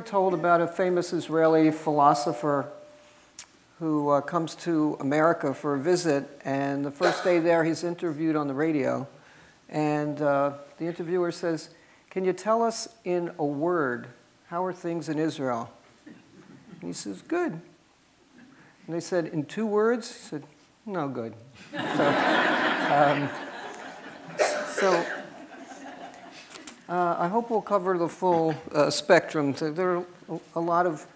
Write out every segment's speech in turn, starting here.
told about a famous Israeli philosopher who comes to America for a visit, and the first day there he's interviewed on the radio, and the interviewer says, "Can you tell us in a word, how are things in Israel?" And he says, "Good." And they said, "In 2 words?" He said, "No, good." So I hope we'll cover the full spectrum. So there are a lot of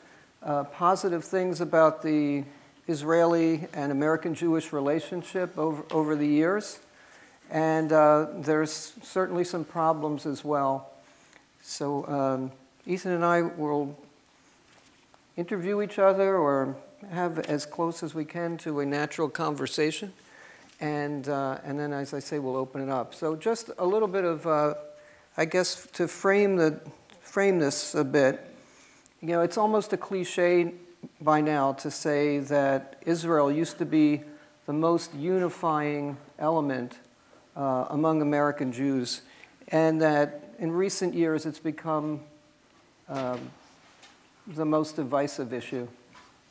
positive things about the Israeli and American Jewish relationship over the years. And there's certainly some problems as well. So Ethan and I will interview each other or have as close as we can to a natural conversation. And then, as I say, we'll open it up. So just a little bit of, I guess, to frame this a bit, you know, it's almost a cliche by now to say that Israel used to be the most unifying element among American Jews, and that in recent years it's become the most divisive issue.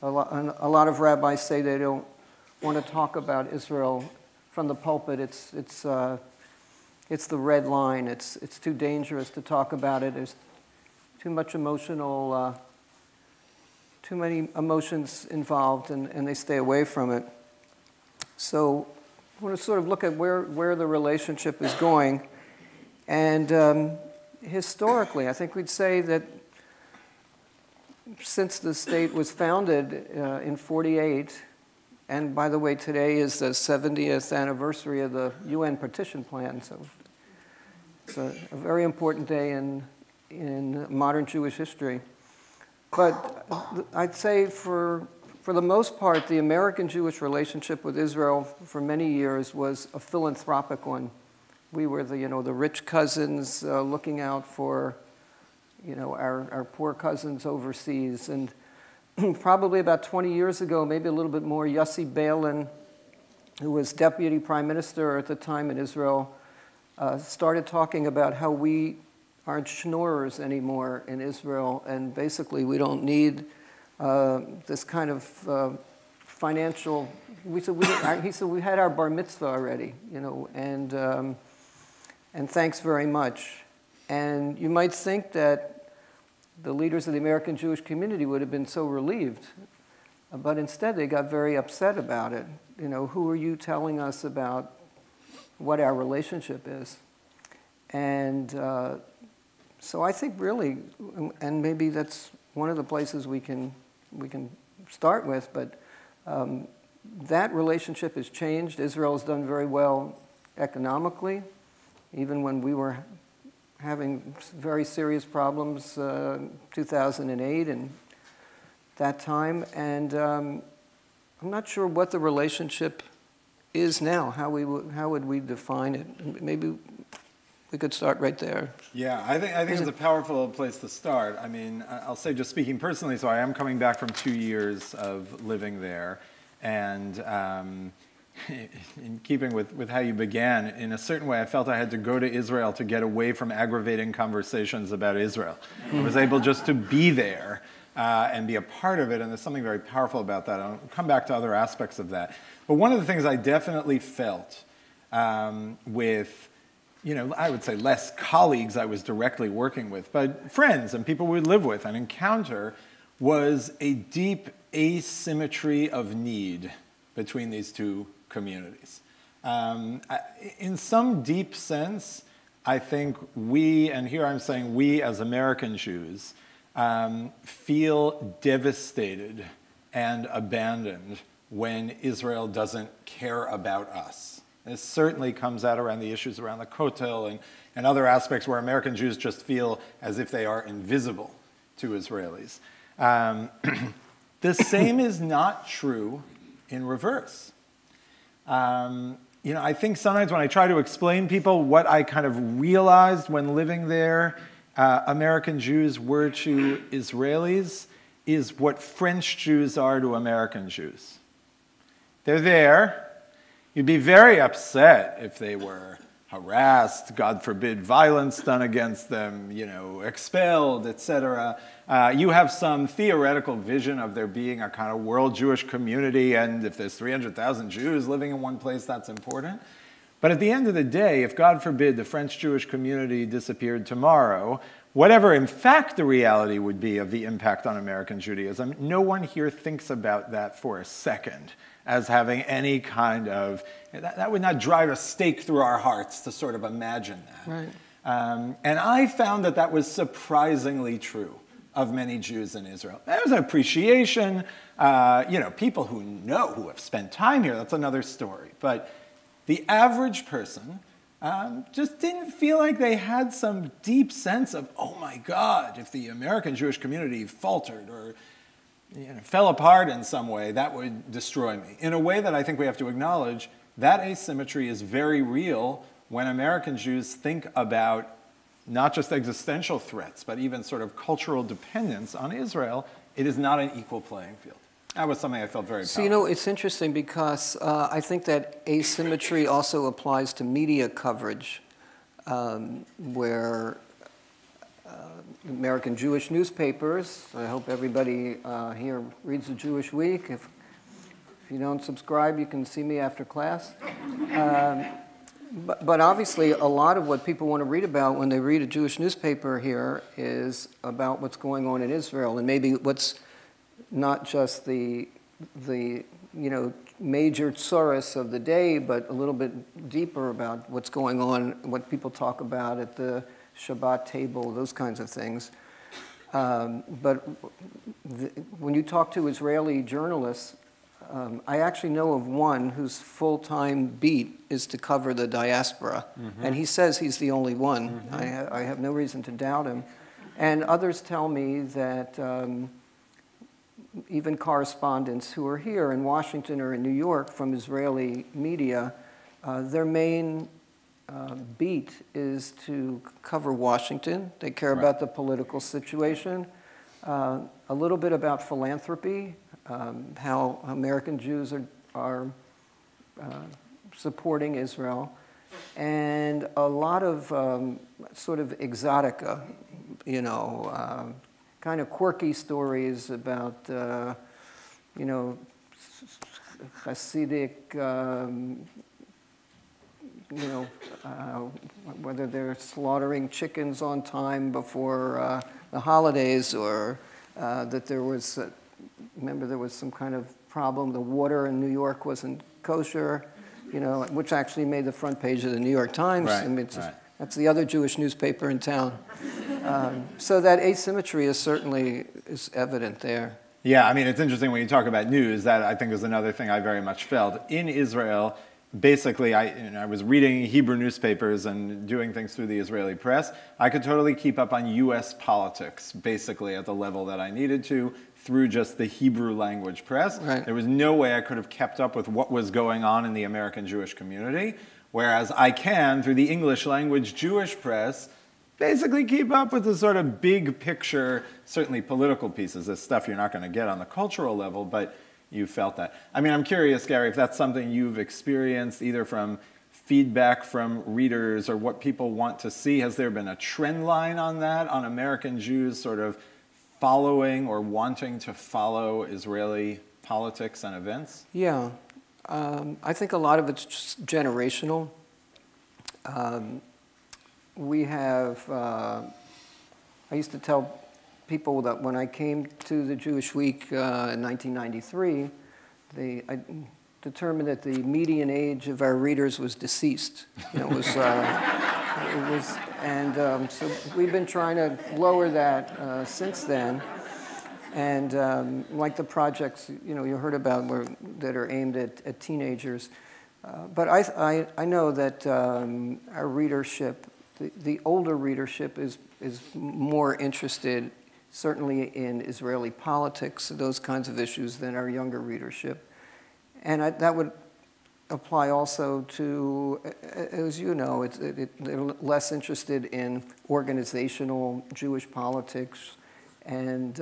A lot of rabbis say they don't want to talk about Israel from the pulpit. It's the red line. It's too dangerous to talk about it. There's too much too many emotions involved, and they stay away from it. So I want to sort of look at where the relationship is going. And historically, I think we'd say that since the state was founded in 48, and by the way, today is the 70th anniversary of the UN partition plan, so it's a very important day in modern Jewish history. But I'd say for the most part, the American Jewish relationship with Israel for many years was a philanthropic one. We were the rich cousins looking out for our poor cousins overseas. And probably about 20 years ago, maybe a little bit more, Yossi Beilin, who was deputy prime minister at the time in Israel, started talking about how we aren't schnorrers anymore in Israel, and basically we don't need this kind of financial. He said we had our bar mitzvah already, and thanks very much. And you might think that the leaders of the American Jewish community would have been so relieved, but instead they got very upset about it. Who are you telling us about what our relationship is? And so I think really, and maybe that's one of the places we can start with, but that relationship has changed. Israel has done very well economically, even when we were having very serious problems 2008 and that time. And I'm not sure what the relationship is now. How would we define it? Maybe we could start right there. Yeah, I think it's a powerful place to start. I mean, I'll say, just speaking personally, so I am coming back from 2 years of living there, and in keeping with how you began, in a certain way, I felt I had to go to Israel to get away from aggravating conversations about Israel. I was able just to be there and be a part of it, and there's something very powerful about that. I'll come back to other aspects of that. But one of the things I definitely felt with, I would say less colleagues I was directly working with, but friends and people we live with and encounter, was a deep asymmetry of need between these two communities. In some deep sense, I think we, and here I'm saying we as American Jews, feel devastated and abandoned when Israel doesn't care about us. This certainly comes out around the issues around the Kotel and other aspects where American Jews just feel as if they are invisible to Israelis. The same is not true in reverse. I think sometimes when I try to explain people what I kind of realized when living there, American Jews were to Israelis, is what French Jews are to American Jews. They're there. You'd be very upset if they were harassed, God forbid, violence done against them, expelled, etc. You have some theoretical vision of there being a kind of world Jewish community, and if there's 300,000 Jews living in one place, that's important. But at the end of the day, if God forbid the French Jewish community disappeared tomorrow, whatever in fact the reality would be of the impact on American Judaism, no one here thinks about that for a second as having any kind of, that would not drive a stake through our hearts to sort of imagine that. Right. And I found that was surprisingly true of many Jews in Israel. There's an appreciation, people who have spent time here, that's another story. But the average person just didn't feel like they had some deep sense of, oh my God, if the American Jewish community faltered or fell apart in some way, that would destroy me. In a way that I think we have to acknowledge, that asymmetry is very real when American Jews think about not just existential threats, but even sort of cultural dependence on Israel. It is not an equal playing field. That was something I felt very powerful. So, it's interesting because I think that asymmetry also applies to media coverage, where American Jewish newspapers, I hope everybody here reads the Jewish Week. If you don't subscribe, you can see me after class. But obviously, a lot of what people want to read about when they read a Jewish newspaper here is about what's going on in Israel, and maybe what's not just the major tsuris of the day, but a little bit deeper about what's going on, what people talk about at the Shabbat table, those kinds of things. But when you talk to Israeli journalists, I actually know of one whose full-time beat is to cover the diaspora, and he says he's the only one. I have no reason to doubt him. And others tell me that even correspondents who are here in Washington or in New York from Israeli media, their main beat is to cover Washington. They care about the political situation, a little bit about philanthropy, how American Jews are supporting Israel, and a lot of sort of exotica, kind of quirky stories about, Hasidic, whether they're slaughtering chickens on time before the holidays, or that there was, remember there was some kind of problem, the water in New York wasn't kosher, which actually made the front page of the New York Times. Right, I mean, that's the other Jewish newspaper in town. So that asymmetry is evident there. Yeah, I mean, it's interesting when you talk about news, that I think is another thing I very much felt. In Israel, basically, I was reading Hebrew newspapers and doing things through the Israeli press. I could totally keep up on U.S. politics, basically at the level that I needed to, through just the Hebrew language press. Right. There was no way I could have kept up with what was going on in the American Jewish community, whereas I can, through the English language Jewish press, basically keep up with the sort of big picture, certainly political pieces, this stuff you're not going to get on the cultural level, but you felt that. I mean, I'm curious, Gary, if that's something you've experienced, either from feedback from readers or what people want to see. Has there been a trend line on that, on American Jews sort of following or wanting to follow Israeli politics and events? Yeah. I think a lot of it's just generational. We have, I used to tell people that when I came to the Jewish Week in 1993, I determined that the median age of our readers was deceased. So we've been trying to lower that since then. And like the projects, you heard about that are aimed at teenagers. But I know that our readership, the older readership is more interested, certainly in Israeli politics, those kinds of issues, than our younger readership. And that would apply also to, as you know, they're less interested in organizational Jewish politics and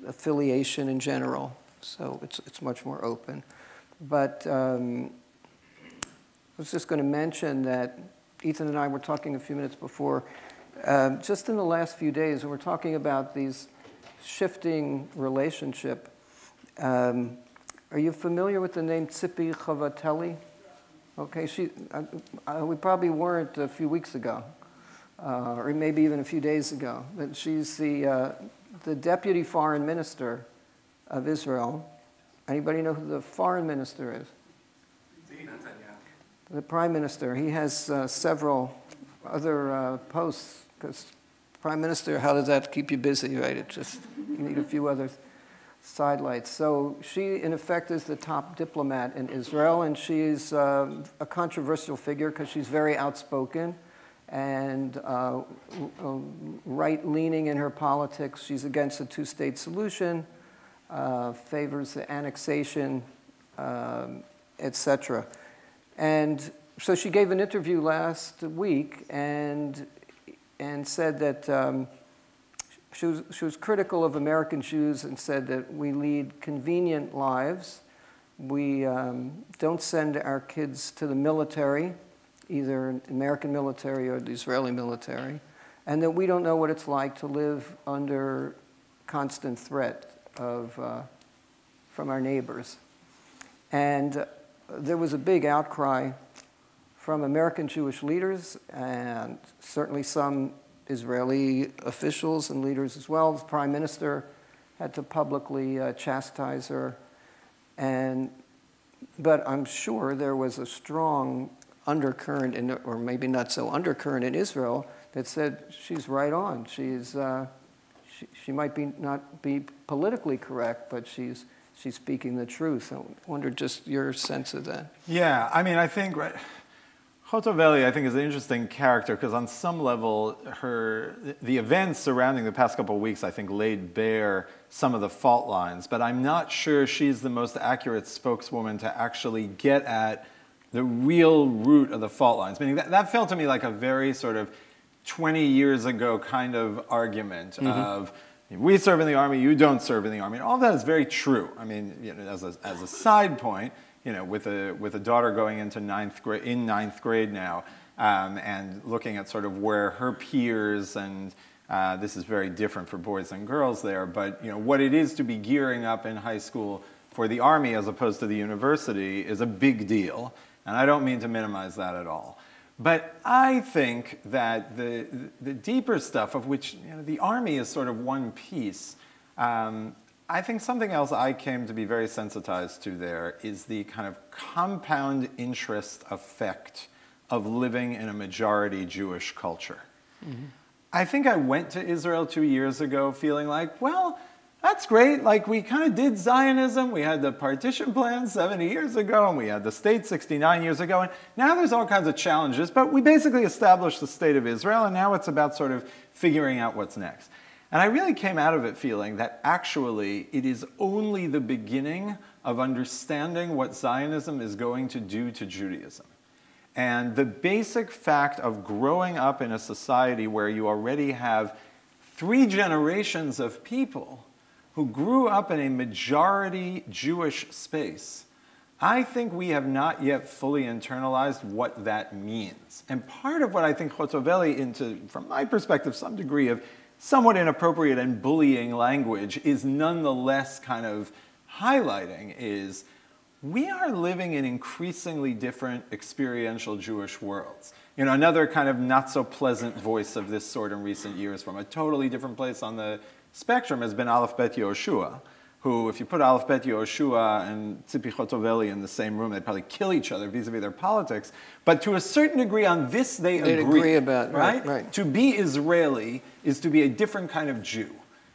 affiliation in general. So it's much more open. But I was just going to mention that Ethan and I were talking a few minutes before, just in the last few days, and we're talking about these shifting relationship. Are you familiar with the name Tzipi Chavatelli? Okay, we probably weren't a few weeks ago, or maybe even a few days ago. But she's the deputy foreign minister of Israel. Anybody know who the foreign minister is? The prime minister. He has several other posts, because prime minister, how does that keep you busy, right? It just, you need a few other sidelights. So she, in effect, is the top diplomat in Israel, and she's a controversial figure because she's very outspoken and right-leaning in her politics. She's against a two-state solution, favors the annexation, etc. And so she gave an interview last week and said that she was critical of American Jews and said that we lead convenient lives. We don't send our kids to the military, either the American military or the Israeli military, and that we don't know what it's like to live under constant threat from our neighbors. And there was a big outcry from American Jewish leaders and certainly some Israeli officials and leaders as well. The prime minister had to publicly chastise her. But I'm sure there was a strong undercurrent, or maybe not so undercurrent in Israel, that said she's right on. She might not be politically correct, but she's speaking the truth. I wonder just your sense of that. Yeah, I mean, I think Kotel, I think, is an interesting character because on some level, the events surrounding the past couple of weeks, I think, laid bare some of the fault lines. But I'm not sure she's the most accurate spokeswoman to actually get at the real root of the fault lines. Meaning that felt to me like a very sort of 20 years ago kind of argument of, we serve in the army, you don't serve in the army. And all that is very true. I mean, as a side point, with a daughter going into ninth grade now, and looking at sort of where her peers, and this is very different for boys and girls there, but what it is to be gearing up in high school for the army as opposed to the university is a big deal. And I don't mean to minimize that at all. But I think that the deeper stuff, of which the army is sort of one piece, I think something else I came to be very sensitized to there is the kind of compound interest effect of living in a majority Jewish culture. I think I went to Israel 2 years ago feeling like, well, that's great. Like, we kind of did Zionism. We had the partition plan 70 years ago, and we had the state 69 years ago. And now there's all kinds of challenges, but we basically established the state of Israel, and now it's about sort of figuring out what's next. And I really came out of it feeling that actually it is only the beginning of understanding what Zionism is going to do to Judaism. And the basic fact of growing up in a society where you already have 3 generations of people who grew up in a majority Jewish space, I think we have not yet fully internalized what that means. And part of what I think Kotel into, from my perspective, some degree of somewhat inappropriate and bullying language is nonetheless kind of highlighting is we are living in increasingly different experiential Jewish worlds. Another kind of not so pleasant voice of this sort in recent years from a totally different place on the spectrum has been Aleph Bet Yehoshua, who, if you put Aleph Bet Yehoshua and Tzipi Kotel in the same room, they'd probably kill each other vis-a-vis their politics. But to a certain degree on this, they'd agree about, right? To be Israeli is to be a different kind of Jew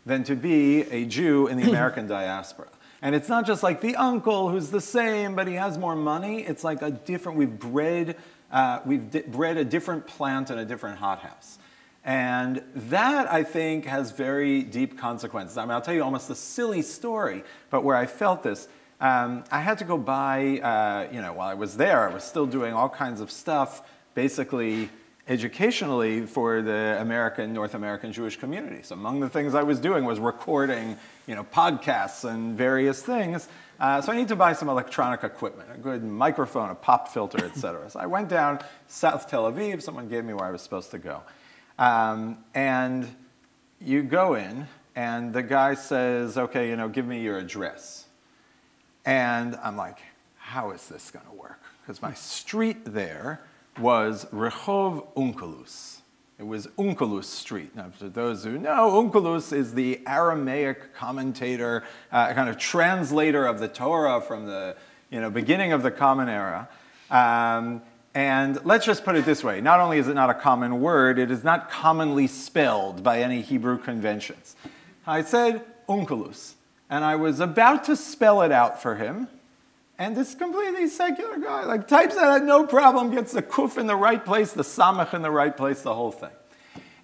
than to be a Jew in the American diaspora. And it's not just like the uncle who's the same, but he has more money. It's like a different, we've bred a different plant in a different hothouse. And that, I think, has very deep consequences. I mean, I'll tell you almost a silly story, but where I felt this. I had to go buy, while I was there, I was still doing all kinds of stuff, basically educationally for the North American Jewish community. So among the things I was doing was recording, podcasts and various things. So I need to buy some electronic equipment, a good microphone, a pop filter, etc. So I went down South Tel Aviv. Someone gave me where I was supposed to go. And you go in, and the guy says, okay, give me your address. And I'm like, how is this going to work? Because my street there was Rehov Unkelus. It was Unkelus Street. Now, for those who know, Unkelus is the Aramaic commentator, kind of translator of the Torah from the beginning of the Common Era. And let's just put it this way. Not only is it not a common word, it is not commonly spelled by any Hebrew conventions. I said Unkelus, and I was about to spell it out for him, and this completely secular guy types that at no problem, gets the kuf in the right place, the samach in the right place, the whole thing.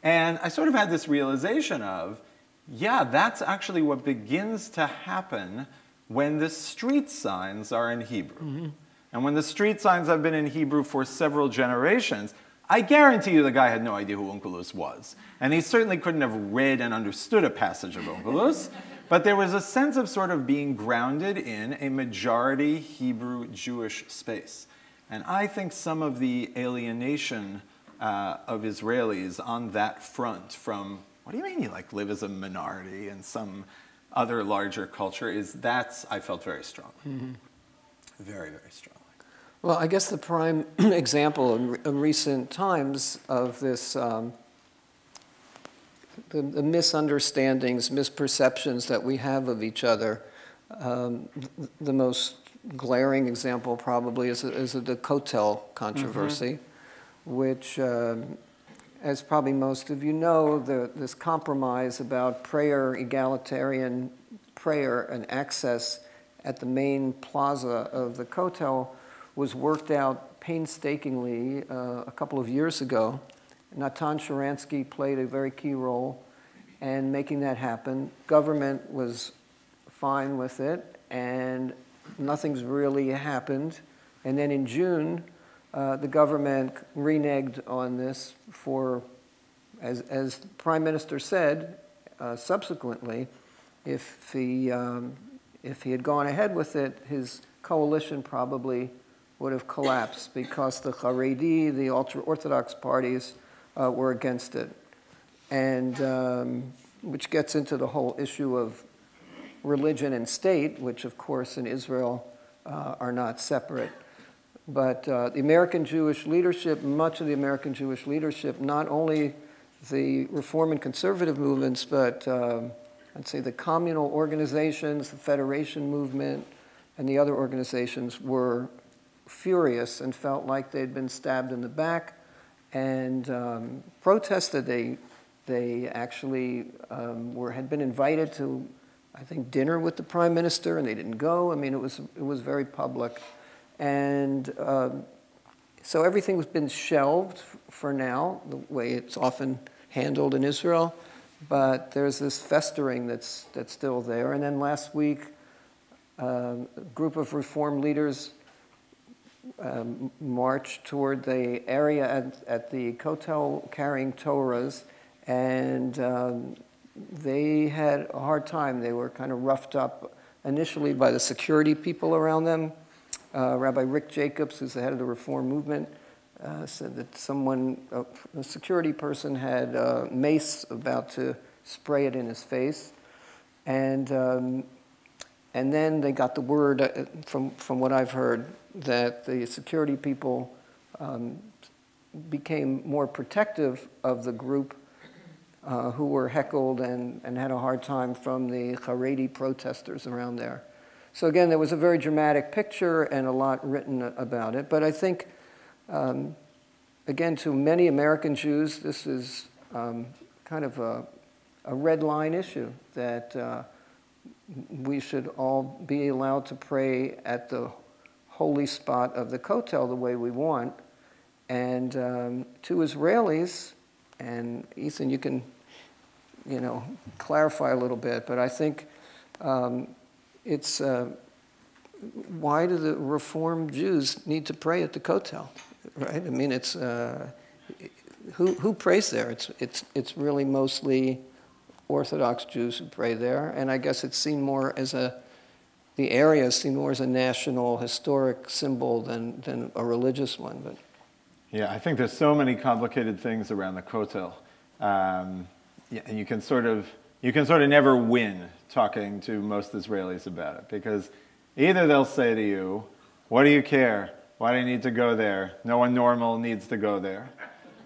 And I sort of had this realization of, yeah, that's actually what begins to happen when the street signs are in Hebrew. Mm-hmm. And when the street signs have been in Hebrew for several generations, I guarantee you the guy had no idea who Unkelus was. And he certainly couldn't have read and understood a passage of Unkelus. But there was a sense of sort of being grounded in a majority Hebrew Jewish space. And I think some of the alienation of Israelis on that front from, what do you mean you live as a minority in some other larger culture, I felt very strongly. Mm-hmm. Very, very strongly. Well, I guess the prime example in recent times of this the misunderstandings, misperceptions that we have of each other. The most glaring example probably is the Kotel controversy, mm-hmm. which, as probably most of you know, this compromise about prayer, egalitarian prayer and access at the main plaza of the Kotel was worked out painstakingly a couple of years ago. Natan Sharansky played a very key role in making that happen. Government was fine with it, and nothing's really happened. And then in June, the government reneged on this for, as the Prime Minister said subsequently, if he had gone ahead with it, his coalition probably would have collapsed because the Haredi, the ultra-Orthodox parties, were against it, and which gets into the whole issue of religion and state, which of course in Israel are not separate. But the American Jewish leadership, much of the American Jewish leadership, not only the Reform and Conservative movements, but I'd say the communal organizations, the Federation movement, and the other organizations were furious and felt like they'd been stabbed in the back and protested. They actually had been invited to, I think, dinner with the Prime Minister, and they didn't go. I mean, it was very public. And so everything's been shelved for now, the way it's often handled in Israel. But there's this festering that's still there. And then last week, a group of Reform leaders marched toward the area at the Kotel carrying Torahs, and they had a hard time. They were kind of roughed up initially by the security people around them. Rabbi Rick Jacobs, who's the head of the Reform movement, said that a security person had mace about to spray it in his face. And then they got the word, from what I've heard, that the security people became more protective of the group who were heckled and had a hard time from the Haredi protesters around there. So again, there was a very dramatic picture and a lot written about it. But I think, again, to many American Jews, this is kind of a red line issue that we should all be allowed to pray at the holy spot of the Kotel the way we want. And to Israelis, and Ethan, you can, clarify a little bit, but I think it's why do the Reformed Jews need to pray at the Kotel, right? I mean, it's who prays there? It's really mostly Orthodox Jews who pray there, and I guess it's seen more as the area is seen more as a national historic symbol than a religious one. But yeah, I think there's so many complicated things around the Kotel, and you can sort of never win talking to most Israelis about it, because either they'll say to you, "What do you care? Why do you need to go there? No one normal needs to go there."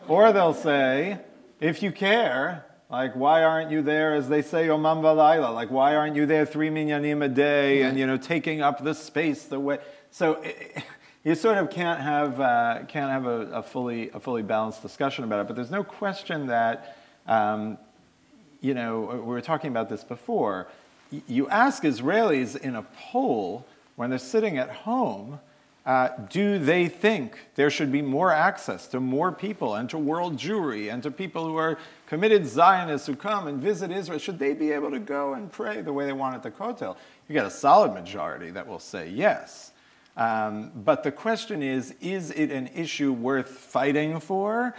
Or they'll say, "If you care, like, why aren't you there, as they say, Yomam V'Layla? Like, why aren't you there 3 minyanim a day and, taking up the space the way?" So you sort of can't have a fully balanced discussion about it. But there's no question that, we were talking about this before. You ask Israelis in a poll when they're sitting at home, do they think there should be more access to more people and to world Jewry and to people who are committed Zionists who come and visit Israel? Should they be able to go and pray the way they want at the Kotel? You get a solid majority that will say yes. But the question is it an issue worth fighting for?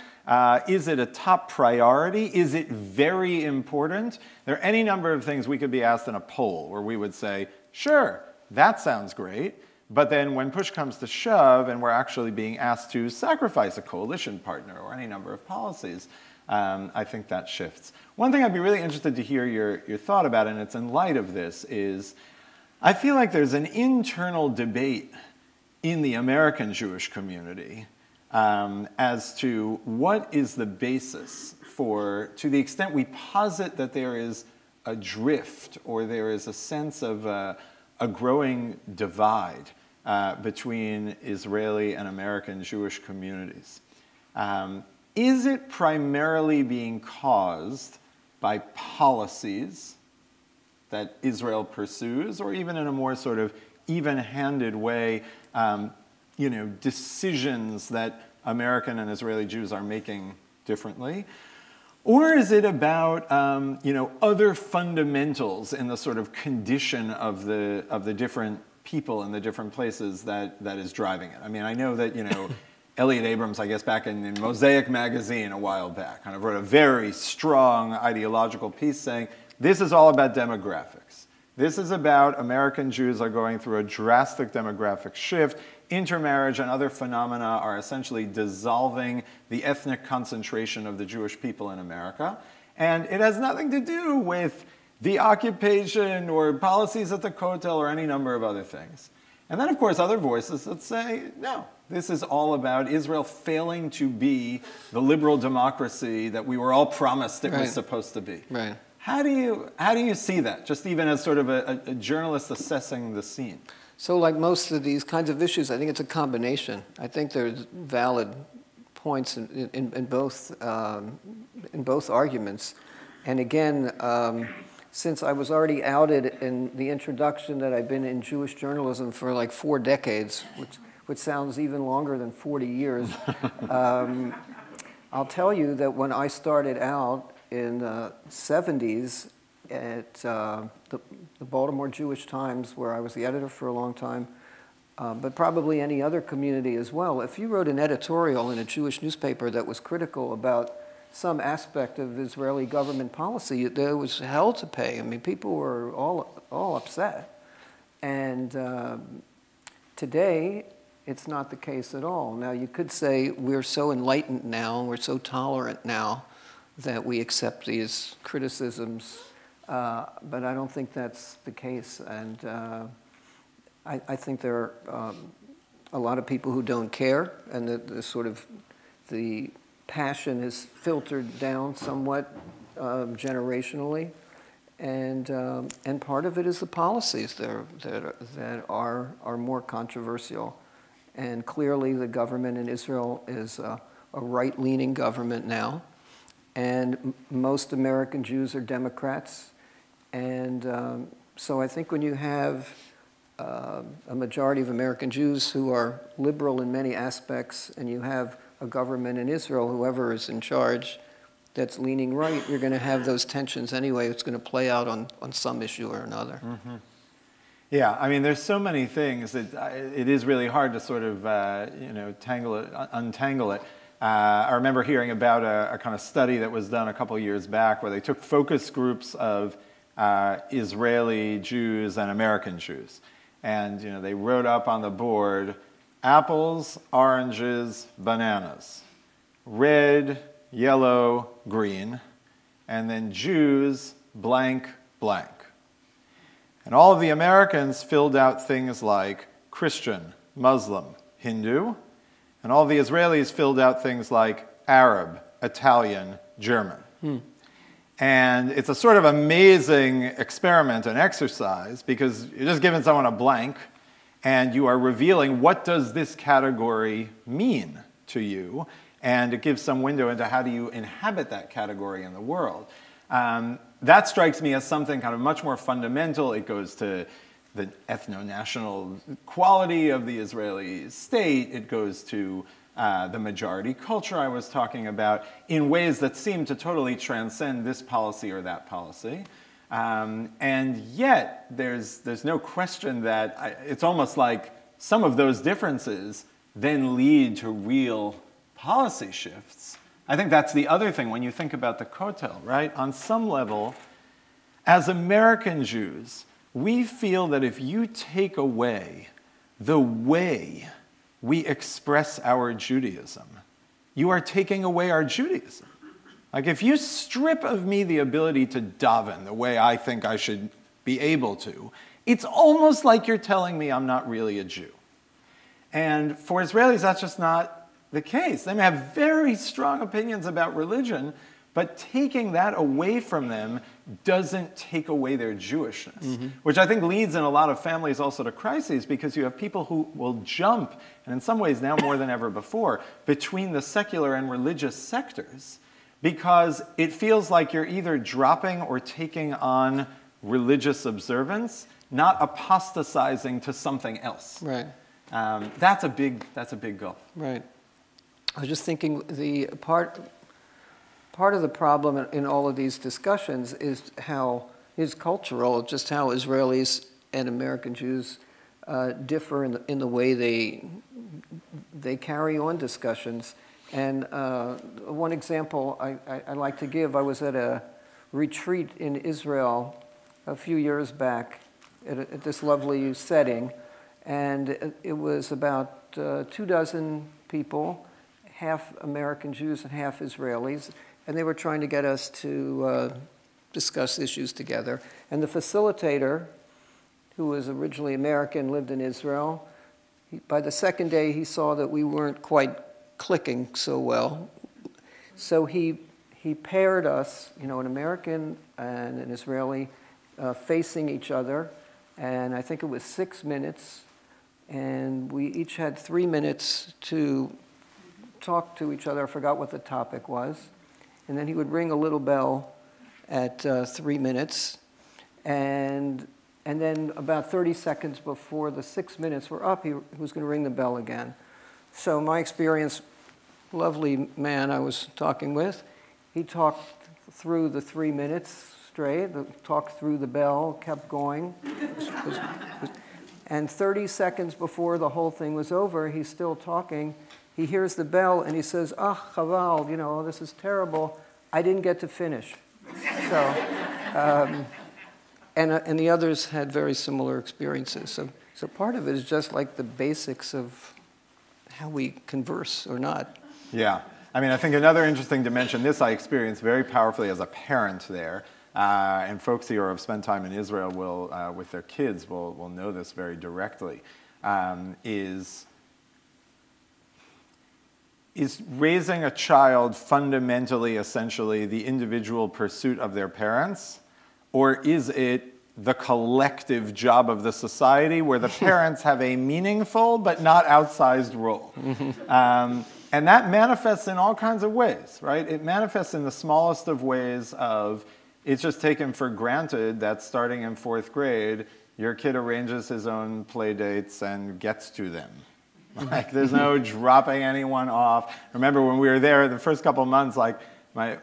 Is it a top priority? Is it very important? There are any number of things we could be asked in a poll where we would say, sure, that sounds great. But then when push comes to shove and we're actually being asked to sacrifice a coalition partner or any number of policies, I think that shifts. One thing I'd be really interested to hear your thought about, and it's in light of this, is I feel like there's an internal debate in the American Jewish community as to what is the basis for, to the extent we posit that there is a drift or there is a sense of a growing divide between Israeli and American Jewish communities. Is it primarily being caused by policies that Israel pursues, or even in a more sort of even-handed way, decisions that American and Israeli Jews are making differently? Or is it about other fundamentals in the sort of condition of the different people in the different places that is driving it? I mean, I know that Elliot Abrams, I guess back in Mosaic magazine a while back, kind of wrote a very strong ideological piece saying this is all about demographics. This is about American Jews are going through a drastic demographic shift. Intermarriage and other phenomena are essentially dissolving the ethnic concentration of the Jewish people in America. And it has nothing to do with the occupation or policies at the Kotel or any number of other things. And then, of course, other voices that say, no, this is all about Israel failing to be the liberal democracy that we were all promised it was supposed to be. Right. How do you see that, just even as sort of a journalist assessing the scene? So like most of these kinds of issues, I think it's a combination. I think there's valid points in both arguments. And again, since I was already outed in the introduction that I've been in Jewish journalism for like 4 decades, which sounds even longer than 40 years, I'll tell you that when I started out in the 70s at the Baltimore Jewish Times, where I was the editor for a long time, but probably any other community as well, if you wrote an editorial in a Jewish newspaper that was critical about some aspect of Israeli government policy, there was hell to pay. I mean, people were all upset. And today, it's not the case at all. Now, you could say we're so enlightened now, and we're so tolerant now that we accept these criticisms, but I don't think that's the case. And I think there are a lot of people who don't care, and the passion is filtered down somewhat generationally, and part of it is the policies that are more controversial. And clearly, the government in Israel is a right-leaning government now, and most American Jews are Democrats, and so I think when you have a majority of American Jews who are liberal in many aspects, and you have a government in Israel, whoever is in charge, that's leaning right, you're going to have those tensions anyway. It's going to play out on some issue or another. Mm-hmm. Yeah, I mean, there's so many things that it is really hard to sort of, untangle it. I remember hearing about a kind of study that was done a couple of years back where they took focus groups of Israeli Jews and American Jews. And they wrote up on the board, apples, oranges, bananas, red, yellow, green, and then Jews, blank, blank. And all of the Americans filled out things like Christian, Muslim, Hindu, and all the Israelis filled out things like Arab, Italian, German. And it's a sort of amazing experiment and exercise because you're just giving someone a blank and you are revealing what does this category mean to you, and it gives some window into how do you inhabit that category in the world. That strikes me as something kind of much more fundamental. It goes to the ethnonational quality of the Israeli state. It goes to the majority culture I was talking about in ways that seem to totally transcend this policy or that policy. And yet, there's no question that it's almost like some of those differences then lead to real policy shifts. I think that's the other thing when you think about the Kotel, right? On some level, as American Jews, we feel that if you take away the way we express our Judaism, you are taking away our Judaism. Like if you strip of me the ability to daven the way I think I should be able to, it's almost like you're telling me I'm not really a Jew. And for Israelis, that's just not the case. They may have very strong opinions about religion, but taking that away from them doesn't take away their Jewishness, which I think leads in a lot of families also to crises because you have people who will jump, and in some ways now more than ever before, between the secular and religious sectors because it feels like you're either dropping or taking on religious observance, not apostatizing to something else. Right. That's a big gulf. Right. I was just thinking the part of the problem in all of these discussions is cultural, just how Israelis and American Jews differ in the way they carry on discussions. And one example I like to give, I was at a retreat in Israel a few years back at this lovely setting, and it was about 24 people, half American Jews and half Israelis, and they were trying to get us to discuss issues together. And the facilitator, who was originally American, lived in Israel, by the second day he saw that we weren't quite clicking so well. So he paired us, an American and an Israeli, facing each other, and I think it was 6 minutes, and we each had 3 minutes to talk to each other. I forgot what the topic was. And then he would ring a little bell at 3 minutes. And then about 30 seconds before the 6 minutes were up, he was going to ring the bell again. So my experience, lovely man I was talking with, he talked through the 3 minutes straight, talked through the bell, kept going. And 30 seconds before the whole thing was over, he's still talking. He hears the bell and he says, chaval, this is terrible. I didn't get to finish. So, and the others had very similar experiences. So part of it is just like the basics of how we converse or not. Yeah. I mean, I think another interesting dimension, this I experienced very powerfully as a parent there, and folks here who have spent time in Israel will, with their kids will know this very directly, is raising a child fundamentally, essentially, the individual pursuit of their parents, or is it the collective job of the society where the parents have a meaningful but not outsized role? And that manifests in all kinds of ways, right? It manifests in the smallest of ways of it's just taken for granted that starting in 4th grade, your kid arranges his own play dates and gets to them. Like, there's no dropping anyone off. Remember when we were there the first couple of months, like, my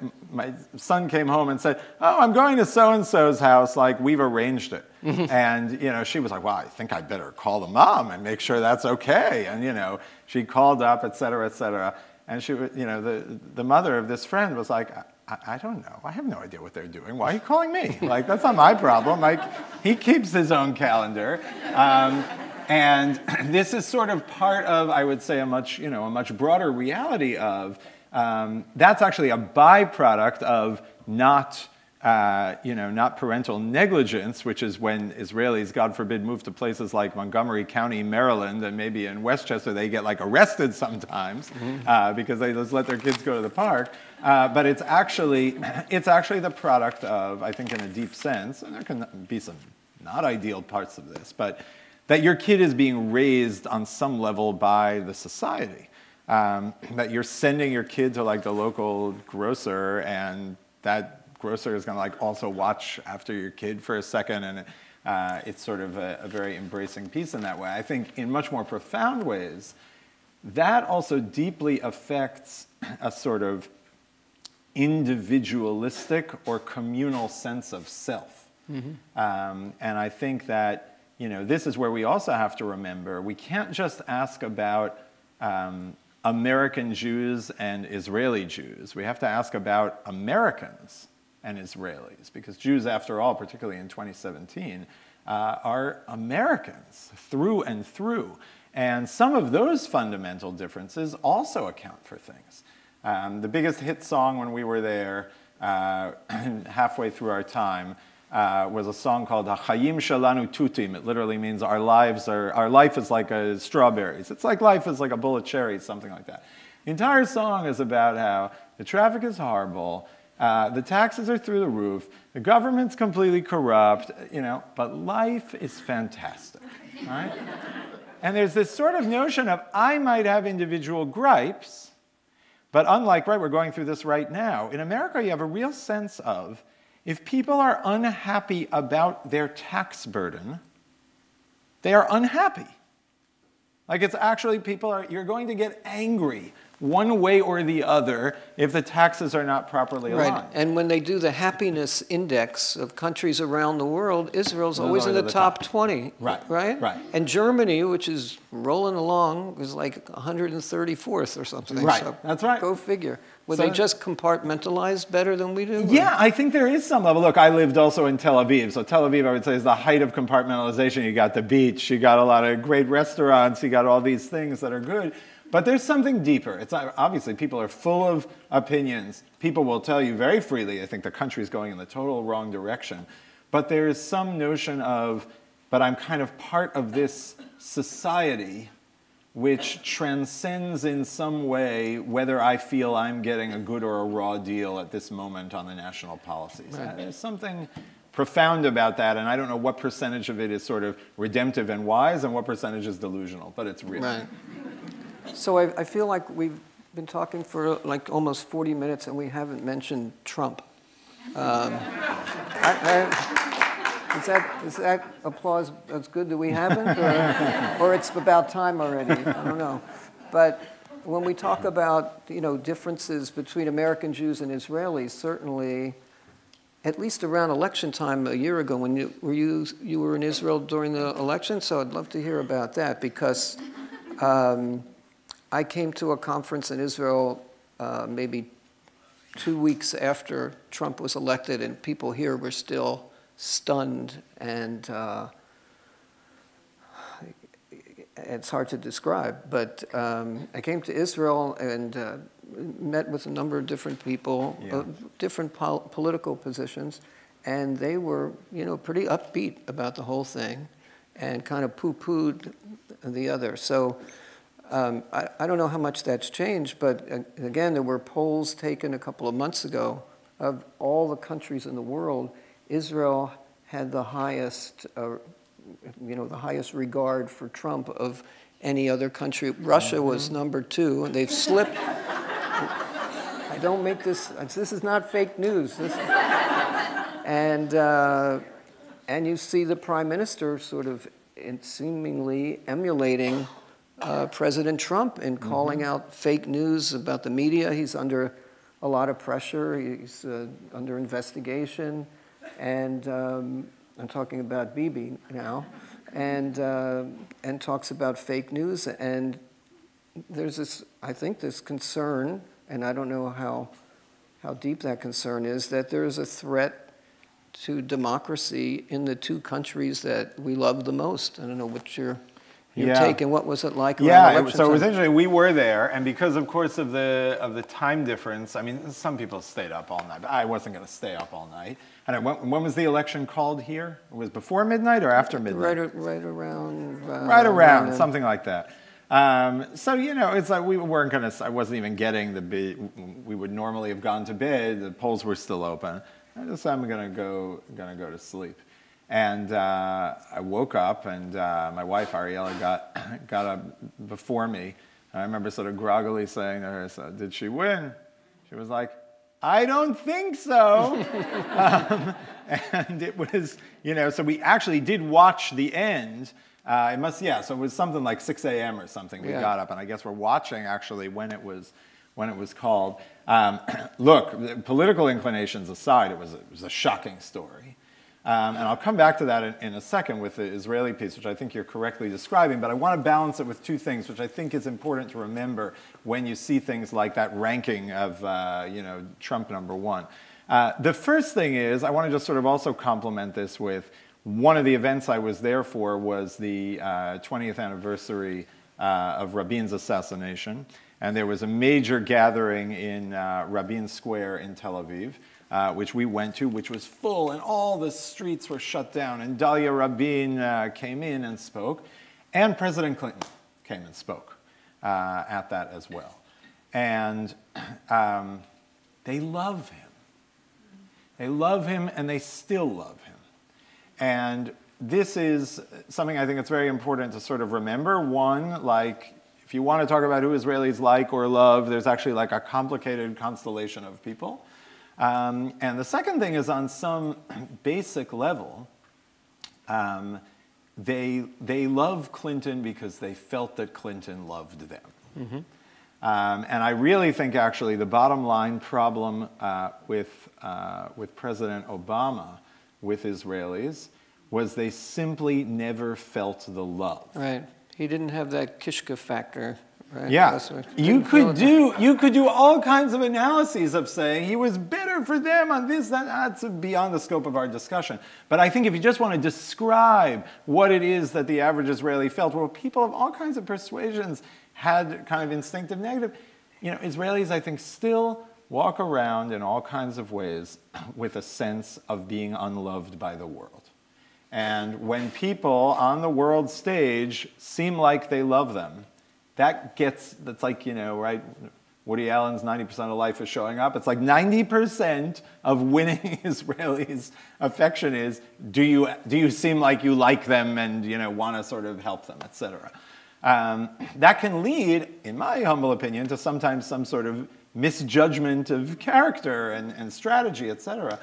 son came home and said, oh, I'm going to so-and-so's house, like, we've arranged it. And, she was like, well, I think I'd better call the mom and make sure that's okay. And, she called up, et cetera, et cetera. And she, the mother of this friend was like, I don't know. I have no idea what they're doing. Why are you calling me? Like, that's not my problem. Like, he keeps his own calendar. And this is sort of part of, I would say, a much broader reality of, that's actually a byproduct of not parental negligence, which is when Israelis, God forbid, move to places like Montgomery County, Maryland, and maybe in Westchester, they get like arrested sometimes because they just let their kids go to the park. But it's actually the product of, I think in a deep sense, and there can be some not ideal parts of this, but that your kid is being raised on some level by the society. That you're sending your kid to like the local grocer, and that grocer is going to like also watch after your kid for a second, and it's sort of a very embracing piece in that way. I think in much more profound ways, that also deeply affects a sort of individualistic or communal sense of self. And I think that, this is where we also have to remember, we can't just ask about American Jews and Israeli Jews. We have to ask about Americans and Israelis, because Jews, after all, particularly in 2017, are Americans through and through. And some of those fundamental differences also account for things. The biggest hit song when we were there, halfway through our time, was a song called "Hachayim Shalanu Tutim." It literally means our life is like strawberries. It's like life is like a bowl of cherries, something like that. The entire song is about how the traffic is horrible, the taxes are through the roof, the government's completely corrupt, but life is fantastic, right? And there's this sort of notion of, I might have individual gripes, but unlike, we're going through this right now, in America you have a real sense of, if people are unhappy about their tax burden, they are unhappy. Like, it's actually, you're going to get angry one way or the other if the taxes are not properly aligned. Right, and when they do the happiness index of countries around the world, Israel's always in the top 20, right? And Germany, which is rolling along, is like 134th or something. Right, so that's right. Go figure. Were they just compartmentalized better than we do? Yeah, I think there is some level. Look, I lived also in Tel Aviv. So Tel Aviv, I would say, is the height of compartmentalization. You got the beach, you got a lot of great restaurants, you got all these things that are good. But there's something deeper. It's obviously, people are full of opinions. People will tell you very freely, I think the country's going in the total wrong direction. But there is some notion of, but I'm kind of part of this society which transcends in some way whether I feel I'm getting a good or a raw deal at this moment on the national policies. Right. There's something profound about that, and I don't know what percentage of it is sort of redemptive and wise and what percentage is delusional, but it's real. Right. So I feel like we've been talking for like almost 40 minutes and we haven't mentioned Trump. Is that applause as good that we haven't? Or it's about time already? I don't know. But when we talk about, differences between American Jews and Israelis, certainly, at least around election time a year ago, when you were in Israel during the election, so I'd love to hear about that, because I came to a conference in Israel maybe 2 weeks after Trump was elected, and people here were still stunned, and it's hard to describe. But I came to Israel and met with a number of different people, different political positions, and they were, pretty upbeat about the whole thing and kind of poo-pooed the other. So I don't know how much that's changed, but again, there were polls taken a couple of months ago of all the countries in the world. Israel had the highest, the highest regard for Trump of any other country. Russia was number 2, and they've slipped. I don't make this is not fake news. And you see the prime minister sort of seemingly emulating President Trump in calling out fake news about the media. He's under a lot of pressure. He's under investigation. And I'm talking about Bibi now. And talks about fake news. And there's this, I think, this concern, and I don't know how deep that concern is, that there is a threat to democracy in the two countries that we love the most. I don't know what your take, and what was it like around election so it was time? interesting. We were there, and because, of course, of the time difference, I mean, some people stayed up all night, but I wasn't going to stay up all night. And when was the election called here? It was before midnight or after midnight? Right around. Right around, something like that. So, you know, it's like we weren't going to, I wasn't even getting we would normally have gone to bed, the polls were still open. I just said, I'm going to go to sleep. And I woke up, and my wife, Ariella, got up before me. And I remember sort of groggily saying to her, so, did she win? She was like, I don't think so. And it was, you know, so we actually did watch the end. So it was something like 6 a.m. or something. We got up, and I guess we're watching actually when it was called. Look, political inclinations aside, it was a shocking story. And I'll come back to that in a second with the Israeli piece, which I think you're correctly describing, but I want to balance it with two things, which I think is important to remember when you see things like that ranking of, Trump #1. The first thing is, I want to just sort of also complement this with one of the events I was there for was the 20th anniversary of Rabin's assassination. And there was a major gathering in Rabin Square in Tel Aviv, which we went to, which was full, and all the streets were shut down. And Dalia Rabin came in and spoke, and President Clinton came and spoke at that as well. And they love him. They love him, and they still love him. And this is something I think it's very important to sort of remember. One, like, if you want to talk about who Israelis like or love, there's actually like a complicated constellation of people. And the second thing is, on some basic level, they love Clinton because they felt that Clinton loved them. Mm-hmm. And I really think actually the bottom line problem with President Obama with Israelis was they simply never felt the love. Right. He didn't have that Kishka factor. Right? Yeah. You could do all kinds of analyses of saying he was bitter for them on this, that's beyond the scope of our discussion. But I think if you just want to describe what it is that the average Israeli felt, well, people of all kinds of persuasions had kind of instinctive negative. You know, Israelis, I think, still walk around in all kinds of ways with a sense of being unloved by the world. And when people on the world stage seem like they love them, that's like, you know, right? Woody Allen's 90% of life is showing up. It's like 90% of winning Israelis' affection is, do you seem like you like them and, you know, want to sort of help them, etc. That can lead, in my humble opinion, to sometimes some sort of misjudgment of character and strategy, etc.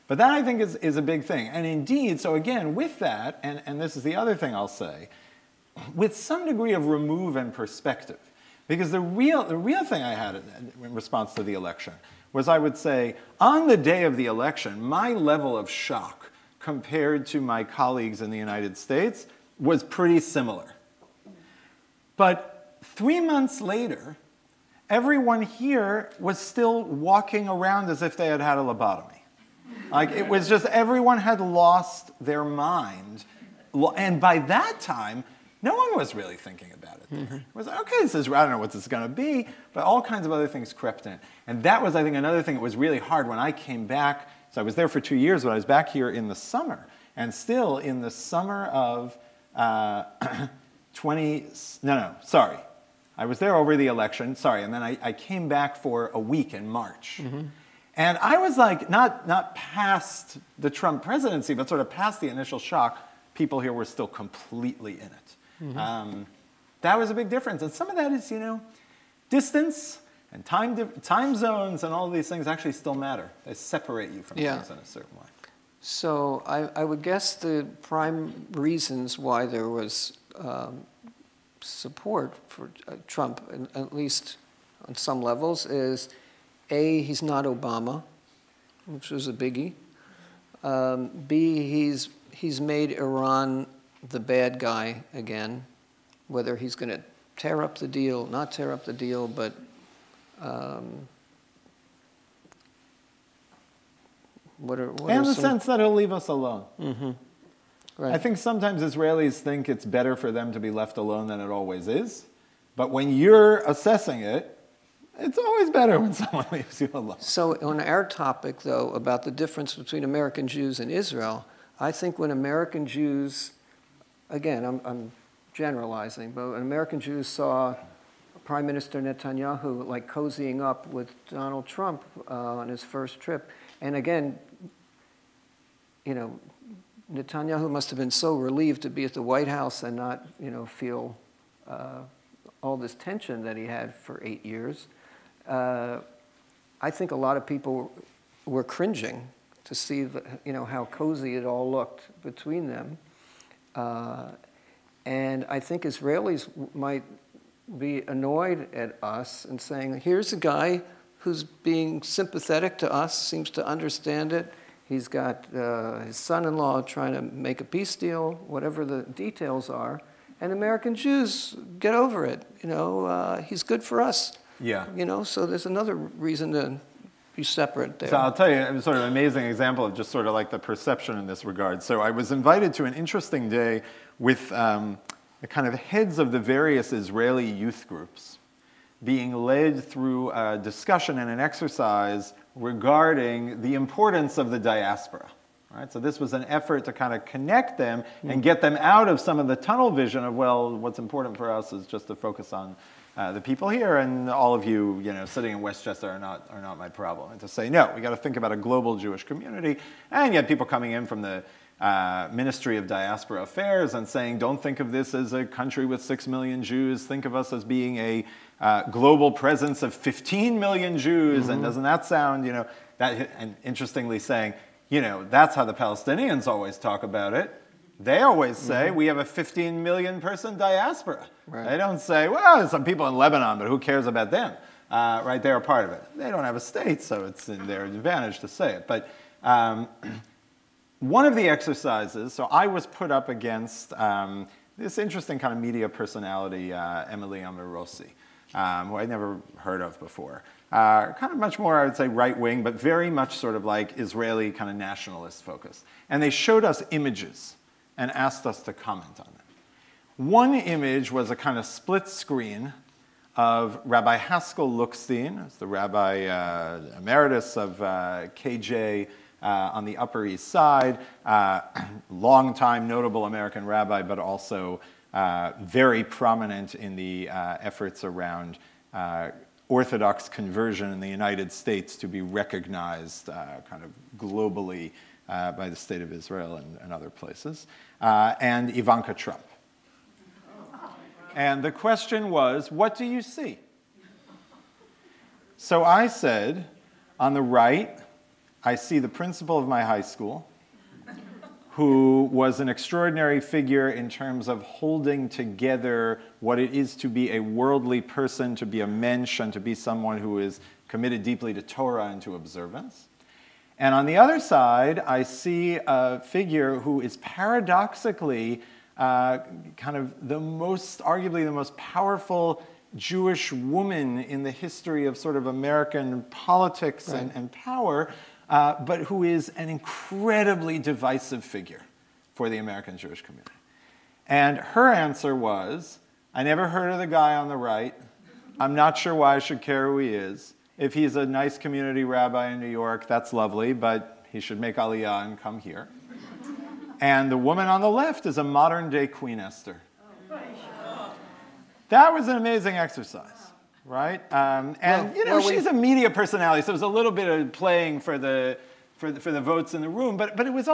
But that, I think, is a big thing. And indeed, so again, with that, and this is the other thing I'll say, with some degree of remove and perspective. Because the real thing I had in response to the election was, I would say, on the day of the election, my level of shock compared to my colleagues in the United States was pretty similar. But 3 months later, everyone here was still walking around as if they had had a lobotomy. Like, it was just, everyone had lost their mind. And by that time, no one was really thinking about it there. Mm-hmm. It was like, okay, I don't know what this is going to be, but all kinds of other things crept in. And that was, I think, another thing that was really hard when I came back. So I was there for 2 years, but I was back here in the summer. And still, in the summer of I was there over the election, and then I came back for a week in March. Mm-hmm. And I was like, not past the Trump presidency, but sort of past the initial shock, people here were still completely in it. Mm-hmm. That was a big difference. And some of that is, you know, distance and time zones and all these things actually still matter. They separate you from things in a certain way. So I would guess the prime reasons why there was support for Trump, at least on some levels, is A, he's not Obama, which was a biggie. B, he's made Iran the bad guy again, whether he's going to tear up the deal, not tear up the deal, but what are and the sense that he'll leave us alone. Mm-hmm. Right. I think sometimes Israelis think it's better for them to be left alone than it always is. But when you're assessing it, it's always better when someone leaves you alone. So on our topic, though, about the difference between American Jews and Israel, I think when American Jews, again, I'm generalizing, but when American Jews saw Prime Minister Netanyahu like cozying up with Donald Trump on his first trip, and again, you know, Netanyahu must have been so relieved to be at the White House and not, you know, feel all this tension that he had for 8 years. I think a lot of people were cringing to see, you know, how cozy it all looked between them. And I think Israelis might be annoyed at us and saying, here's a guy who's being sympathetic to us, seems to understand it. He's got his son-in-law trying to make a peace deal, whatever the details are. And American Jews, get over it. You know, he's good for us. Yeah. You know, so there's another reason to be separate there. So I'll tell you, it was sort of an amazing example of just sort of like the perception in this regard. So I was invited to an interesting day with the kind of heads of the various Israeli youth groups being led through a discussion and an exercise regarding the importance of the diaspora. Right? So this was an effort to kind of connect them and get them out of some of the tunnel vision of, well, what's important for us is just to focus on the people here, and all of you, you know, sitting in Westchester are not my problem. And to say, no, we got to think about a global Jewish community, and yet people coming in from the Ministry of Diaspora Affairs and saying, don't think of this as a country with 6 million Jews, think of us as being a global presence of 15 million Jews, and doesn't that sound, you know, that, and interestingly saying, you know, that's how the Palestinians always talk about it. They always say, we have a 15 million person diaspora. Right. They don't say, well, there's some people in Lebanon, but who cares about them? Right, they're a part of it. They don't have a state, so it's in their advantage to say it. But one of the exercises, so I was put up against this interesting kind of media personality, Emily Amirossi, who I'd never heard of before. Kind of much more, I would say, right-wing, but very much sort of like Israeli kind of nationalist focused. And they showed us images and asked us to comment on them. One image was a kind of split screen of Rabbi Haskell Lookstein, the Rabbi Emeritus of KJ on the Upper East Side, long-time notable American rabbi, but also very prominent in the efforts around Orthodox conversion in the United States to be recognized kind of globally by the State of Israel and other places, and Ivanka Trump. And the question was, what do you see? So I said, on the right, I see the principal of my high school, who was an extraordinary figure in terms of holding together what it is to be a worldly person, to be a mensch, and to be someone who is committed deeply to Torah and to observance. And on the other side, I see a figure who is paradoxically kind of arguably the most powerful Jewish woman in the history of sort of American politics and power, but who is an incredibly divisive figure for the American Jewish community. And her answer was, I never heard of the guy on the right. I'm not sure why I should care who he is. If he's a nice community rabbi in New York, that's lovely, but he should make Aliyah and come here. And the woman on the left is a modern-day Queen Esther. That was an amazing exercise, right? She's a media personality, so it was a little bit of playing for the votes in the room, but it was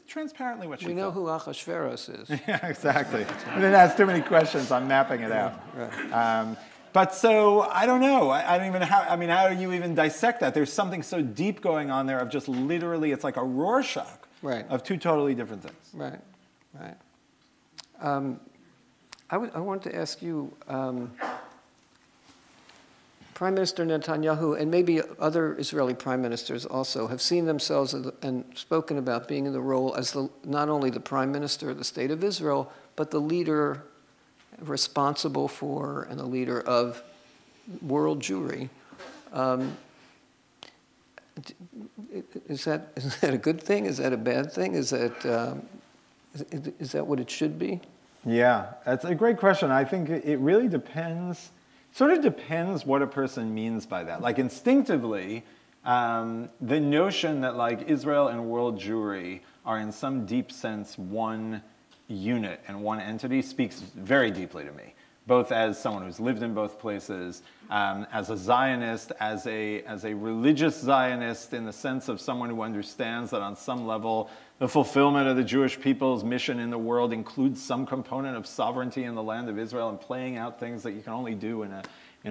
transparently what she We know who Achashverosh is. Yeah, exactly. I didn't ask too many questions. I'm mapping it out. Right. But so, I don't know. I don't even how do you even dissect that? There's something so deep going on there of just literally, it's like a Rorschach of two totally different things. Right. I wanted to ask you, Prime Minister Netanyahu and maybe other Israeli prime ministers also have seen themselves and spoken about being in the role as not only the prime minister of the State of Israel, but the leader responsible for and the leader of world Jewry. Is that a good thing? Is that a bad thing? Is that what it should be? Yeah, that's a great question. I think it really depends, sort of depends what a person means by that. Like instinctively, the notion that like Israel and world Jewry are in some deep sense one unit and one entity speaks very deeply to me, both as someone who's lived in both places, as a Zionist, as a religious Zionist in the sense of someone who understands that on some level the fulfillment of the Jewish people's mission in the world includes some component of sovereignty in the land of Israel and playing out things that you can only do in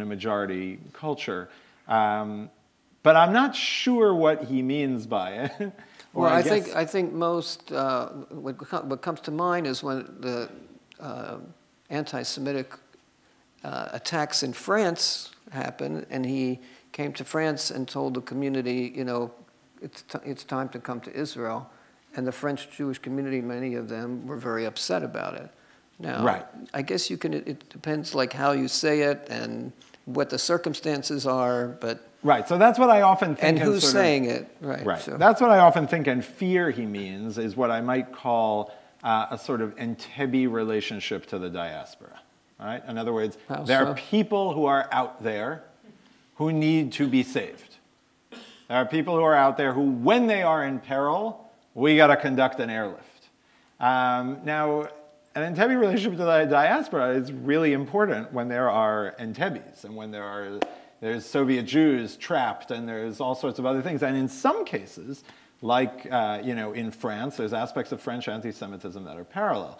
a majority culture. But I'm not sure what he means by it. Well, I think most what comes to mind is when the anti-Semitic attacks in France happened, and he came to France and told the community, you know, it's time to come to Israel. And the French Jewish community, many of them, were very upset about it. Now, right. I guess it depends like how you say it and what the circumstances are, but... Right, so that's what I often think... And who's saying it, right. Right, so. That's what I often think and fear he means is what I might call a sort of Entebbe relationship to the diaspora, right? In other words, there are people who are out there who need to be saved. There are people who are out there who, when they are in peril, we got to conduct an airlift. Now, an Entebbe relationship to the diaspora is really important when there are Entebbes and when there's Soviet Jews trapped and there's all sorts of other things. And in some cases, like you know, in France, there's aspects of French anti-Semitism that are parallel.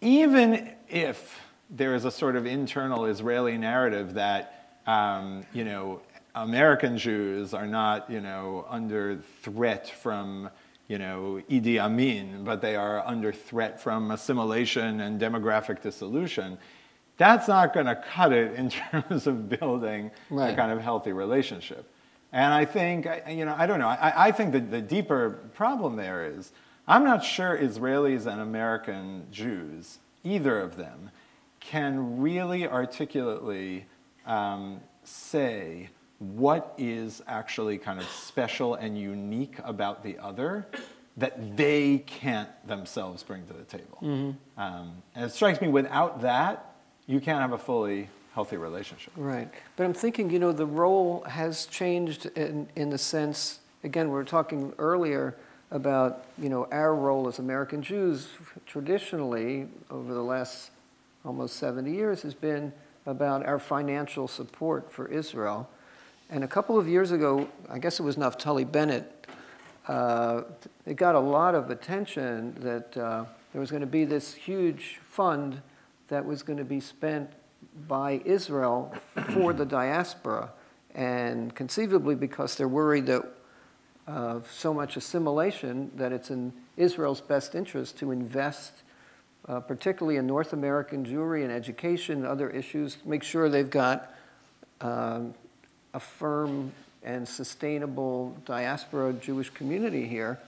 Even if there is a sort of internal Israeli narrative that you know, American Jews are not, you know, under threat from, you know, Idi Amin, but they are under threat from assimilation and demographic dissolution. That's not going to cut it in terms of building a kind of healthy relationship. And I think, you know, I don't know. I think that the deeper problem there is, I'm not sure Israelis and American Jews, either of them, can really articulately say what is actually kind of special and unique about the other that they can't themselves bring to the table. Mm-hmm. And it strikes me, without that, you can't have a fully healthy relationship. Right. But I'm thinking, you know, the role has changed in the sense, again, we were talking earlier about, you know, our role as American Jews traditionally over the last almost 70 years has been about our financial support for Israel. And a couple of years ago, I guess it was Naftali Bennett, it got a lot of attention that there was going to be this huge fund that was going to be spent by Israel for the diaspora. And conceivably because they're worried that so much assimilation that it's in Israel's best interest to invest particularly in North American Jewry and education and other issues, make sure they've got a firm and sustainable diaspora Jewish community here.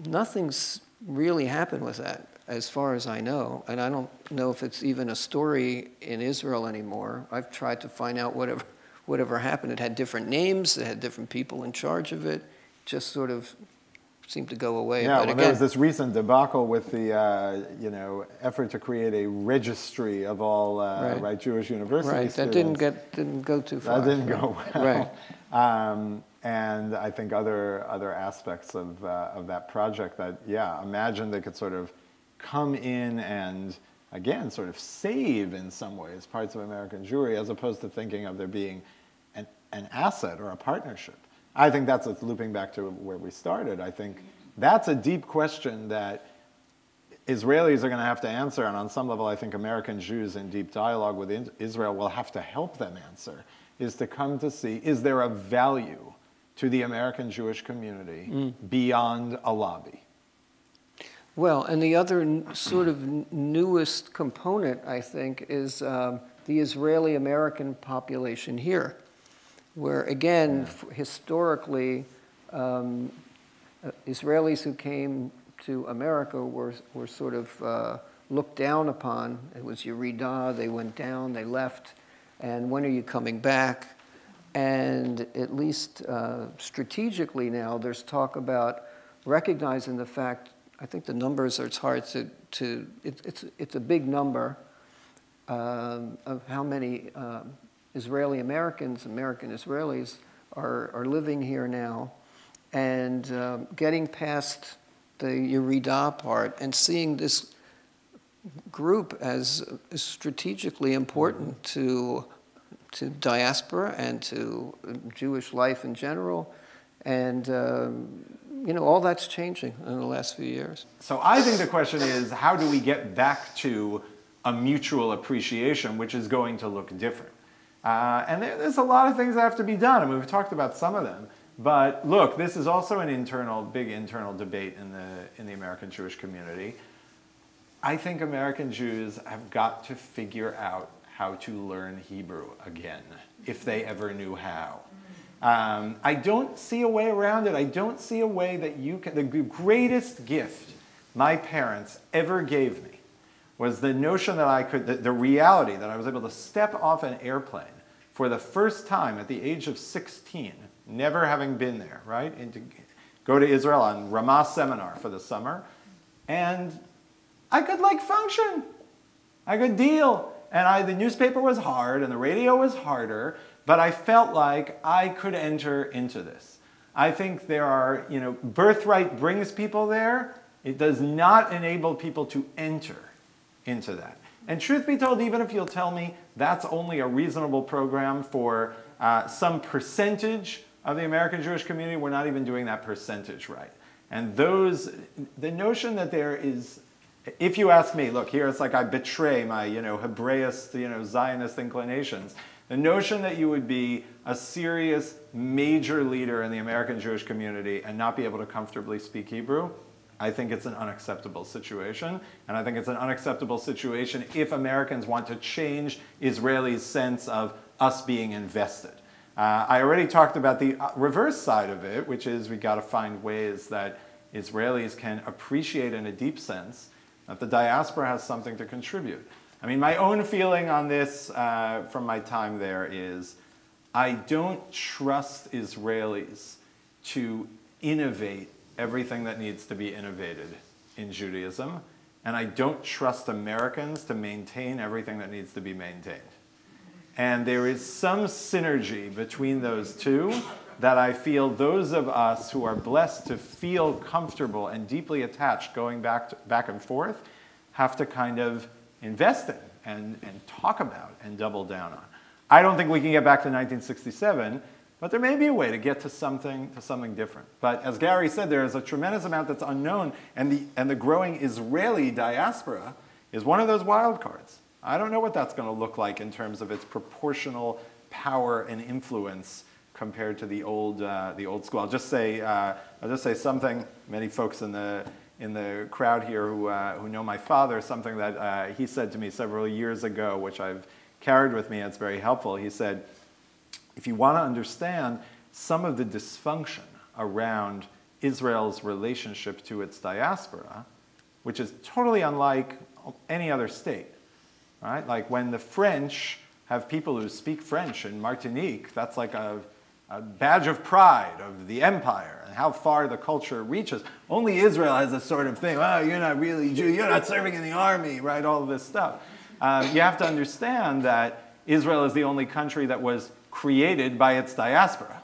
Nothing's really happened with that, as far as I know. And I don't know if it's even a story in Israel anymore. I've tried to find out whatever happened. It had different names, it had different people in charge of it, just sort of seemed to go away. Yeah, but well, again, there was this recent debacle with the you know, effort to create a registry of all Jewish university students. That didn't go too far. That didn't go well. Right. And I think other aspects of that project that, yeah, imagine they could sort of come in and, again, sort of save in some ways parts of American Jewry, as opposed to thinking of there being an asset or a partnership. I think that's looping back to where we started. I think that's a deep question that Israelis are going to have to answer, and on some level I think American Jews in deep dialogue with Israel will have to help them answer, is to come to see, is there a value to the American Jewish community beyond a lobby? Well, and the other sort of newest component, I think, is the Israeli-American population here, where, again, historically, Israelis who came to America were sort of looked down upon. It was Yerida, they went down, they left, and when are you coming back? And at least strategically now, there's talk about recognizing the fact, I think the numbers are, it's hard it's a big number of how many Israeli Americans, American Israelis are living here now, and getting past the Yerida part and seeing this group as strategically important to diaspora and to Jewish life in general, and you know, all that's changing in the last few years. So I think the question is, how do we get back to a mutual appreciation, which is going to look different? And there's a lot of things that have to be done. I mean, we've talked about some of them. But look, this is also an big internal debate in the American Jewish community. I think American Jews have got to figure out how to learn Hebrew again, if they ever knew how. I don't see a way around it. I don't see a way that you can. The greatest gift my parents ever gave me was the notion that I could, the reality that I was able to step off an airplane for the first time at the age of 16, never having been there, right? And to go to Israel on Ramah seminar for the summer, and I could like function. I could deal. And the newspaper was hard and the radio was harder, but I felt like I could enter into this. I think there are, you know, birthright brings people there. It does not enable people to enter into that. And truth be told, even if you'll tell me that's only a reasonable program for some percentage of the American Jewish community, we're not even doing that percentage right. And the notion that there is, if you ask me, look, here it's like I betray my, you know, Hebraist, you know, Zionist inclinations. The notion that you would be a serious, major leader in the American Jewish community and not be able to comfortably speak Hebrew, I think it's an unacceptable situation. And I think it's an unacceptable situation if Americans want to change Israelis' sense of us being invested. I already talked about the reverse side of it, which is we got to find ways that Israelis can appreciate in a deep sense that the diaspora has something to contribute. I mean, my own feeling on this from my time there is I don't trust Israelis to innovate everything that needs to be innovated in Judaism, and I don't trust Americans to maintain everything that needs to be maintained. And there is some synergy between those two that I feel those of us who are blessed to feel comfortable and deeply attached going back and forth have to kind of invest in and talk about and double down on. I don't think we can get back to 1967, but there may be a way to get to something different. But as Gary said, there is a tremendous amount that's unknown, and the growing Israeli diaspora is one of those wild cards. I don't know what that's going to look like in terms of its proportional power and influence compared to the old school. I'll just say something. Many folks in the crowd here who know my father, something that he said to me several years ago, which I've carried with me, and it's very helpful. He said, if you want to understand some of the dysfunction around Israel's relationship to its diaspora, which is totally unlike any other state, right? Like when the French have people who speak French in Martinique, that's like a badge of pride of the empire and how far the culture reaches. Only Israel has this sort of thing, oh, you're not really Jew, you're not serving in the army, right? All of this stuff. You have to understand that Israel is the only country that was created by its diaspora.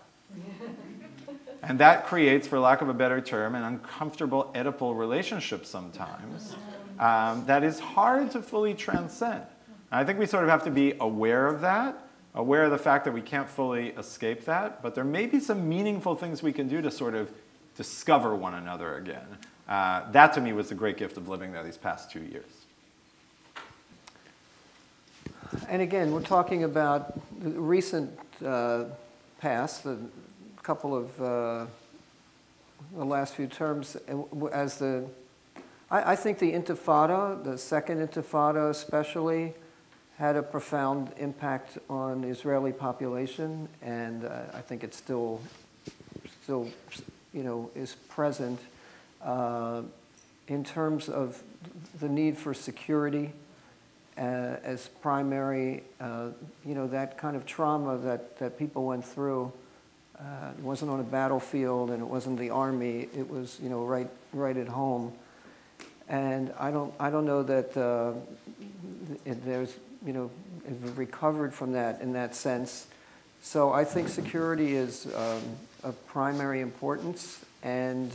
And that creates, for lack of a better term, an uncomfortable Oedipal relationship sometimes that is hard to fully transcend. And I think we sort of have to be aware of that, aware of the fact that we can't fully escape that, but there may be some meaningful things we can do to sort of discover one another again. That to me was the great gift of living there these past 2 years. And again, we're talking about the recent past, the couple of the last few terms, as I think the Intifada, the second Intifada especially, had a profound impact on the Israeli population, and I think it still, you know, is present in terms of the need for security as primary, that kind of trauma that people went through. It wasn't on a battlefield, and it wasn't the army. It was, right at home. And I don't know that there's, recovered from that in that sense. So I think security is of primary importance, and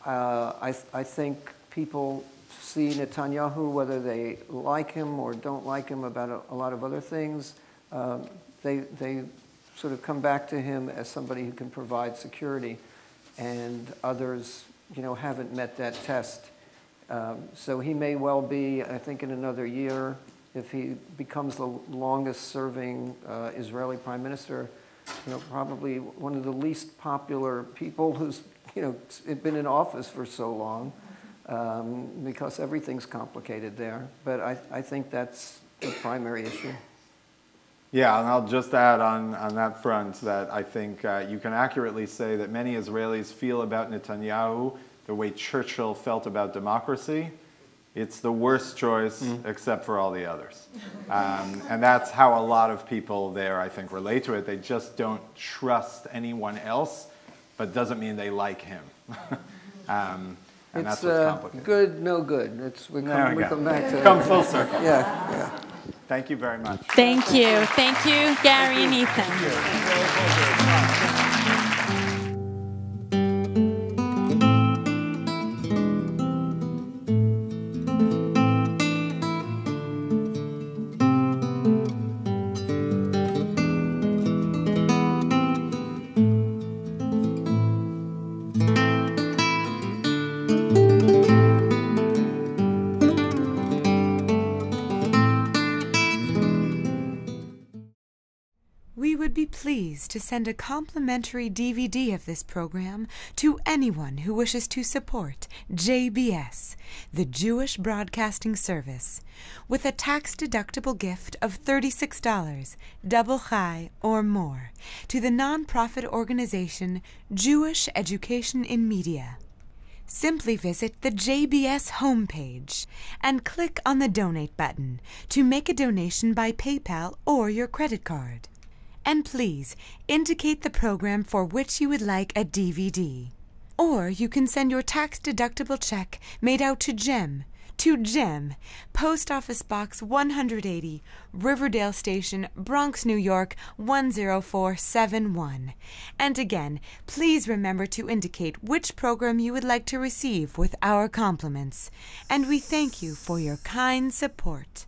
I think people see Netanyahu, whether they like him or don't like him about a lot of other things, they sort of come back to him as somebody who can provide security, and others, haven't met that test. So he may well be, I think, in another year, if he becomes the longest-serving Israeli prime minister, probably one of the least popular people who's, been in office for so long, because everything's complicated there. But I think that's the primary issue. Yeah, and I'll just add on that front that I think you can accurately say that many Israelis feel about Netanyahu the way Churchill felt about democracy. It's the worst choice except for all the others. And that's how a lot of people there, I think, relate to it. They just don't trust anyone else, but doesn't mean they like him. And that's what's complicated. Good, no good. We come back to come full circle. Yeah. Thank you very much. Thank you. Thank you, Gary and Ethan. Thank you. Pleased to send a complimentary DVD of this program to anyone who wishes to support JBS, the Jewish Broadcasting Service, with a tax-deductible gift of $36, double chai or more, to the nonprofit organization Jewish Education in Media. Simply visit the JBS homepage and click on the Donate button to make a donation by PayPal or your credit card. And please indicate the program for which you would like a DVD. Or you can send your tax-deductible check made out to Jem, Post Office Box 180, Riverdale Station, Bronx, New York 10471. And again, please remember to indicate which program you would like to receive with our compliments. And we thank you for your kind support.